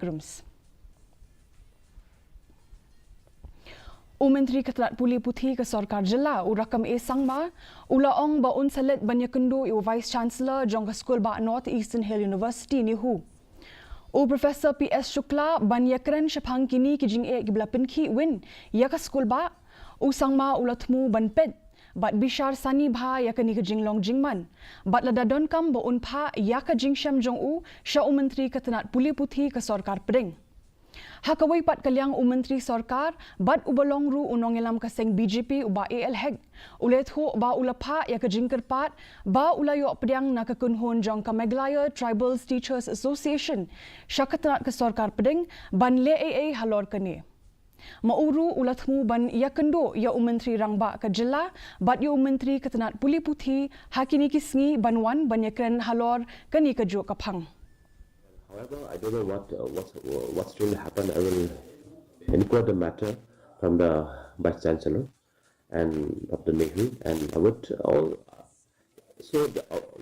diagrams. Myntri Tnad Pule Puthi ke Sorkar Jylla rakam sangma ulaong ba unsalet banyak kendo Vice Chancellor jong School ba North Eastern Hill University ni hu. Professor PS Shukla ban Iakren shapang kini ki Jingeh gibla pinki win ya ka school ba sangma ulatmu ban pet bat bishar sani bha ya ka ni ka jinglong jingman bat ladadon kam ba unpa ya ka jingsham jong sha Myntri Tnad Pule Puthi ke Sorkar pedeng. Hakawai pat kalyang Myntri Sorkar bat ubalong ru unong ilam kaseng BJP uba AL heg ulet ho ba ulapa ya ka jingker pat ba ulayo pedang na kakunhon jong Kameglaya Tribals Teachers Association syakatnat ke Sorkar pedeng ban le AA Halor kene. Mauru ulatmu ban ya kendo ya Myntri rangba ke Jylla bat ya Myntri Tnad Pule Puthi hakini kisngi banwan ban Iakren Halor kani ke jo kapang. However, I don't know what's going to happen. I will inquire the matter from the Vice Chancellor and Dr. Nehu, and I would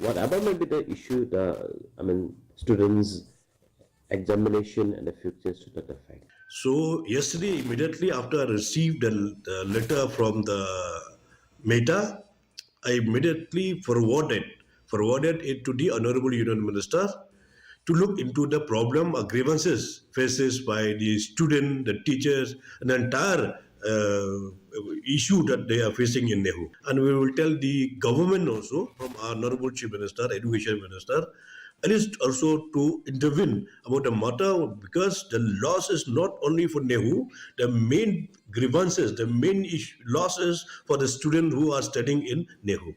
whatever may be the issue, students' examination and the future student effect. So yesterday, immediately after I received the letter from the Meta, I immediately forwarded it to the Honorable Union Minister to look into the problem or grievances faces by the student, the teachers, and the entire issue that they are facing in Nehu. And we will tell the government also, from our Honorable Chief Minister, Education Minister, and is also to intervene about the matter, because the loss is not only for Nehu, the main grievances, the main loss is for the students who are studying in Nehu.